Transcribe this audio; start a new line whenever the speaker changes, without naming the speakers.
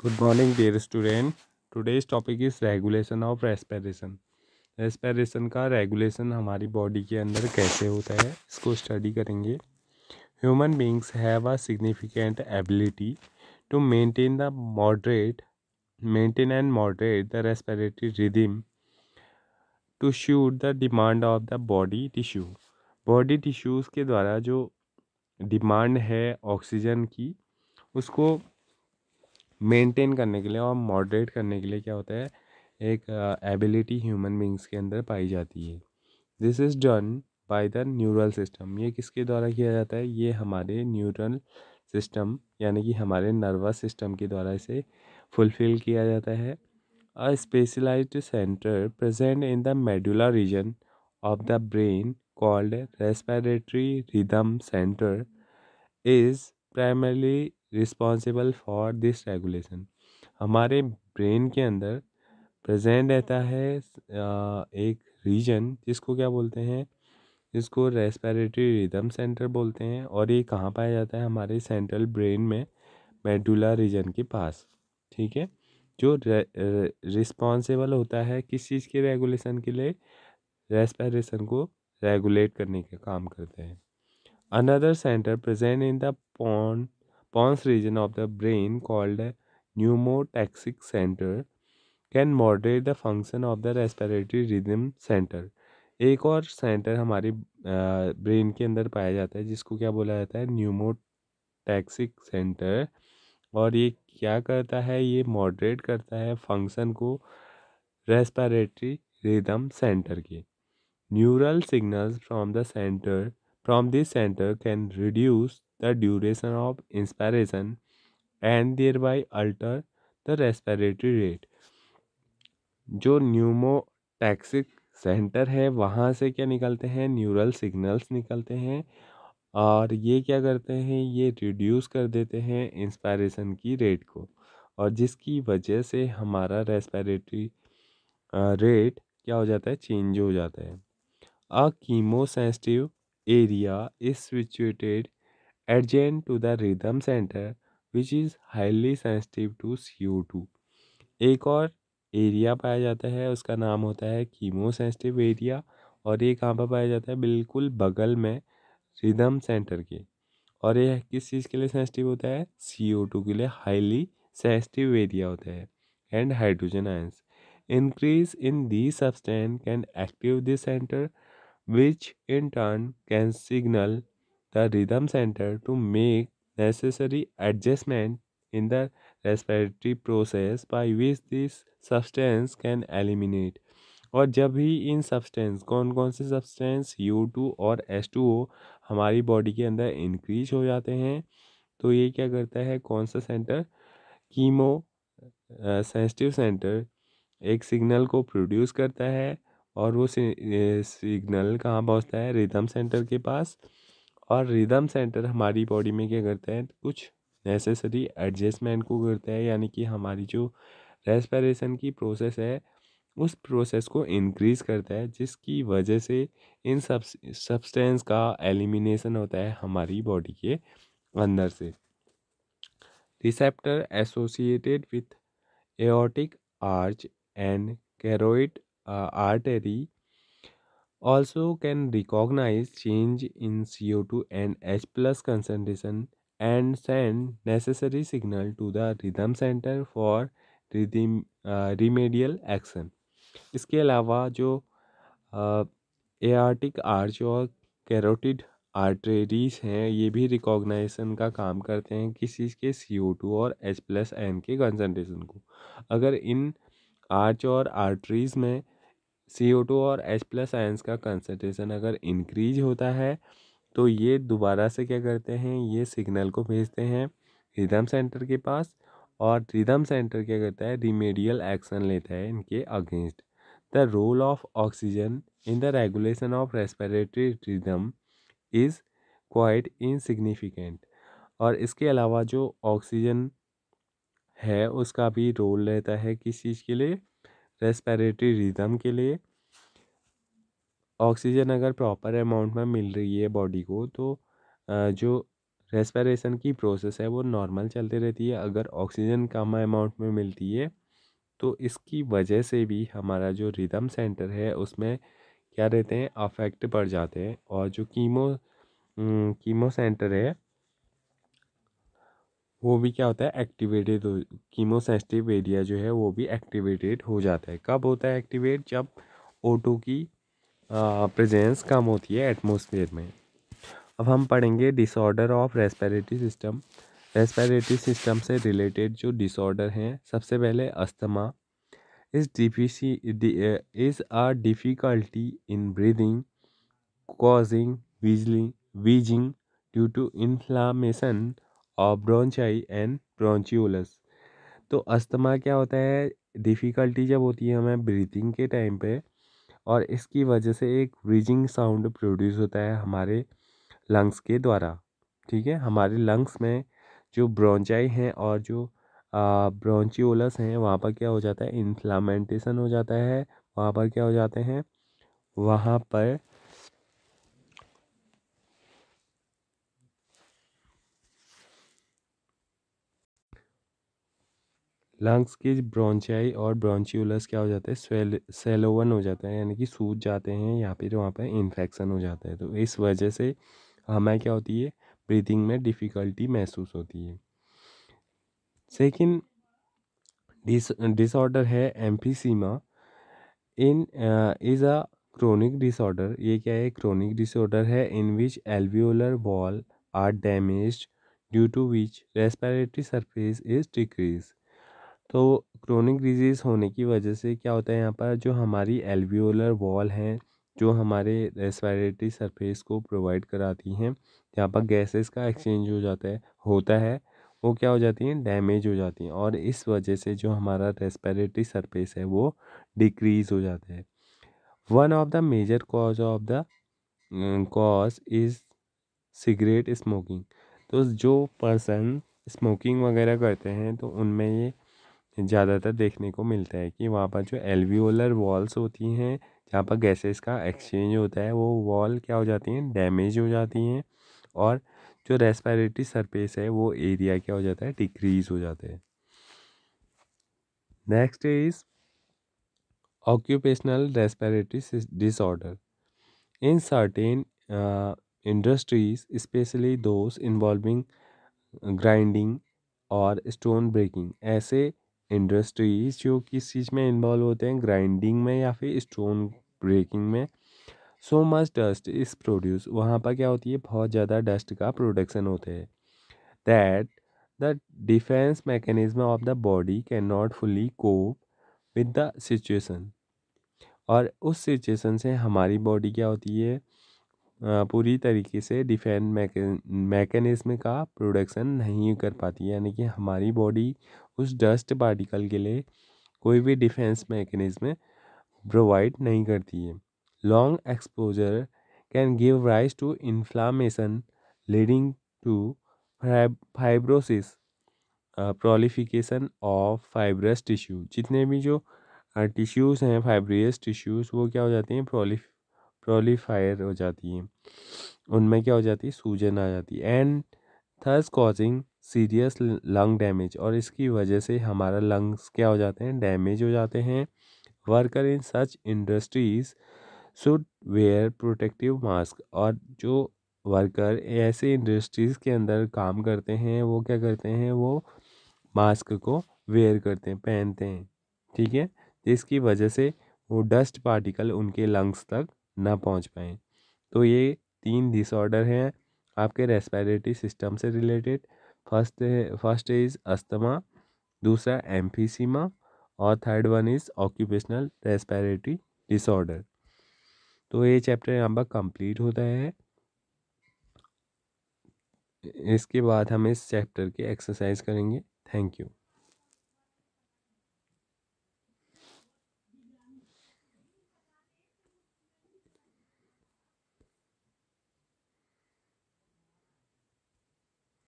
Good morning, dear student. Today's topic is regulation of respiration. Respiration का regulation हमारी body के अंदर कैसे होता है इसको स्टडी करेंगे. Human beings have a significant ability to maintain and moderate the respiratory rhythm to suit the demand of the body tissue. Body tissues के द्वारा जो डिमांड है ऑक्सीजन की उसको मेंटेन करने के लिए और मॉडरेट करने के लिए क्या होता है, एक एबिलिटी ह्यूमन बींग्स के अंदर पाई जाती है. This is done by the neural system. ये किसके द्वारा किया जाता है? ये हमारे न्यूरल सिस्टम यानी कि हमारे नर्वस सिस्टम के द्वारा इसे फुलफिल किया जाता है. A specialised centre present in the medulla region of the brain called respiratory rhythm centre is primarily responsible for this regulation. हमारे ब्रेन के अंदर प्रेजेंट रहता है एक रीजन जिसको क्या बोलते हैं, जिसको रेस्पिरेटरी रिदम सेंटर बोलते हैं. और ये कहाँ पाया जाता है? हमारे सेंट्रल ब्रेन में मेडुला रीजन के पास. ठीक है, जो रिस्पॉन्सिबल होता है किस चीज़ के रेगुलेशन के लिए? रेस्पिरेशन को रेगुलेट करने का काम करते हैं. Another center present in the pons region of the brain called pneumotaxic center can moderate the function of the respiratory rhythm center. एक और सेंटर हमारी ब्रेन के अंदर पाया जाता है जिसको क्या बोला जाता है? Pneumotaxic centre. और ये क्या करता है? ये मॉडरेट करता है फंक्शन को रेस्पिरेटरी रिदम सेंटर के. Neural signals from this center can reduce the duration of inspiration and thereby alter the respiratory rate. जो न्यूमोटैक्सिक सेंटर है वहाँ से क्या निकलते हैं? न्यूरल सिग्नल्स निकलते हैं. और ये क्या करते हैं? ये रिड्यूस कर देते हैं इंस्पायरेशन की रेट को, और जिसकी वजह से हमारा रेस्पिरेटरी रेट क्या हो जाता है? चेंज हो जाता है. A chemosensitive area is situated adjacent to the rhythm center which is highly sensitive to CO2. एक और एरिया पाया जाता है उसका नाम होता है कीमोसेंसिटिव एरिया. और ये कहाँ पर पाया जाता है? बिल्कुल बगल में रिदम सेंटर के. और ये किस चीज़ के लिए सेंसिटिव होता है? CO2 के लिए हाईली सेंसिटिव एरिया होता है. And hydrogen ions increase in these substance can active this center which in turn can signal the rhythm center to make necessary adjustment in the respiratory process by which this substance can eliminate. और जब भी इन substance, कौन कौन से substance, CO2 और H2O हमारी body के अंदर इंक्रीज हो जाते हैं, तो ये क्या करता है? कौन सा सेंटर? कीमो सेंसिटिव सेंटर एक सिग्नल को प्रोड्यूस करता है और वो सिग्नल कहाँ पहुँचता है? रिदम सेंटर के पास. और रिदम सेंटर हमारी बॉडी में क्या करता है? कुछ नेसेसरी एडजस्टमेंट को करता है, यानी कि हमारी जो रेस्पिरेशन की प्रोसेस है उस प्रोसेस को इंक्रीज करता है, जिसकी वजह से इन सब्सटेंस का एलिमिनेशन होता है हमारी बॉडी के अंदर से. Receptor associated with aortic arch and carotid artery also can recognize change in CO2 and H plus concentration and send necessary signal to the rhythm center for remedial action. इसके अलावा जो aortic arch और carotid arteries हैं ये भी recognition का काम करते हैं किस चीज़ के? CO2 और H प्लस आयन के कंसनट्रेशन को. अगर इन आर्च और आर्टरीज में CO2 और H प्लस आयन्स का कंसनट्रेशन अगर इंक्रीज होता है तो ये दोबारा से क्या करते हैं? ये सिग्नल को भेजते हैं रिदम सेंटर के पास, और रिदम सेंटर क्या करता है? रिमेडियल एक्शन लेता है इनके against. The role of oxygen in the regulation of respiratory rhythm is quite insignificant. और इसके अलावा जो ऑक्सीजन है उसका भी रोल रहता है किस चीज़ के लिए? रेस्पिरेटरी रिदम के लिए. ऑक्सीजन अगर प्रॉपर अमाउंट में मिल रही है बॉडी को तो जो रेस्पिरेशन की प्रोसेस है वो नॉर्मल चलती रहती है। अगर ऑक्सीजन कम अमाउंट में मिलती है तो इसकी वजह से भी हमारा जो रिदम सेंटर है उसमें क्या रहते हैं, अफेक्ट पड़ जाते हैं। और जो कीमो सेंटर है वो भी क्या होता है, एक्टिवेटेड हो, कीमो सेंसिटिव एरिया जो है वो भी एक्टिवेटेड हो जाता है। कब होता है एक्टिवेट, जब O2 की प्रेजेंस कम होती है एटमॉस्फेयर में। अब हम पढ़ेंगे disorder of respiratory system. Respiratory system से रिलेटेड जो डिसऑर्डर हैं, सबसे पहले asthma is a difficulty in breathing causing wheezing due to inflammation of bronchi and bronchioles। तो अस्थमा क्या होता है, डिफ़िकल्टी जब होती है हमें ब्रीथिंग के टाइम पे, और इसकी वजह से एक व्हीजिंग साउंड प्रोड्यूस होता है हमारे लंग्स के द्वारा। ठीक है, हमारे लंग्स में जो ब्रोंचाई हैं और जो ब्रोंचियोलस हैं वहाँ पर क्या हो जाता है, इन्फ्लामेंटेशन हो जाता है। वहाँ पर क्या हो जाते हैं, वहाँ पर लंग्स की ब्रोंचाई और ब्रोंचियोलस क्या हो जाता है, सेलोवन हो जाता है, यानी कि सूज जाते हैं या फिर वहाँ पर इन्फेक्शन हो जाता है। तो इस वजह से हमें क्या होती है, ब्रीथिंग में डिफ़िकल्टी महसूस होती है। सेकंड डिसऑर्डर है emphysema. In is a chronic disorder. ये क्या है, क्रोनिक डिसऑर्डर है in which alveolar wall are damaged due to which respiratory surface is decrease. तो क्रोनिक डिजीज़ होने की वजह से क्या होता है, यहाँ पर जो हमारी एल्वियोलर वॉल हैं जो हमारे रेस्पिरेटरी सरफेस को प्रोवाइड कराती हैं, यहाँ पर गैसेस का एक्सचेंज होता है, वो क्या हो जाती हैं, डैमेज हो जाती हैं। और इस वजह से जो हमारा रेस्पिरेटरी सरफेस है वो डिक्रीज हो जाता है। One of the major cause is cigarette smoking. तो जो पर्सन स्मोकिंग वगैरह करते हैं तो उनमें ये ज़्यादातर देखने को मिलता है कि वहाँ पर जो एल्वियोलर वॉल्स होती हैं जहाँ पर गैसेस का एक्सचेंज होता है, वो वॉल क्या हो जाती हैं, डैमेज हो जाती हैं। और जो रेस्पिरेटरी सरफेस है वो एरिया क्या हो जाता है, डिक्रीज हो जाता है। Next is occupational respiratory disorder. In certain industries, especially those involving grinding और स्टोन ब्रेकिंग, ऐसे इंडस्ट्रीज जो किस चीज़ में इन्वॉल्व होते हैं, ग्राइंडिंग में या फिर स्टोन ब्रेकिंग में, so much dust is produce, वहाँ पर क्या होती है, बहुत ज़्यादा डस्ट का प्रोडक्शन होता है। That the defence mechanism of the body can not fully cope with the situation. और उस सिचुएशन से हमारी बॉडी क्या होती है, पूरी तरीके से डिफेंस मैकेनिज्म का प्रोडक्शन नहीं कर पाती है, यानी कि हमारी बॉडी उस डस्ट पार्टिकल के लिए कोई भी डिफेंस मैकेनिज्म प्रोवाइड नहीं करती है। Long exposure can give rise to inflammation leading to fibrosis, proliferation of fibrous tissue. जितने भी जो टिश्यूज़ हैं, फाइब्रियस टिश्यूज़, वो क्या हो जाती हैं, प्रोलीफायर हो जाती हैं, उनमें क्या हो जाती है, सूजन आ जाती है। And thus causing serious lung damage, और इसकी वजह से हमारा लंग्स क्या हो जाते हैं, डैमेज हो जाते हैं। Worker in such industries should wear protective mask, और जो वर्कर ऐसे इंडस्ट्रीज़ के अंदर काम करते हैं वो क्या करते हैं, वो मास्क को वेयर करते हैं, पहनते हैं। ठीक है, जिसकी वजह से वो डस्ट पार्टिकल उनके लंग्स तक ना पहुंच पाएँ। तो ये 3 डिसऑर्डर हैं आपके रेस्पिरेटरी सिस्टम से रिलेटेड। फर्स्ट इज़ अस्थमा, दूसरा एम्फीसीमा, और third one is occupational respiratory disorder. तो ये चैप्टर यहाँ पर कंप्लीट होता है। इसके बाद हम इस चैप्टर की एक्सरसाइज करेंगे। Thank you.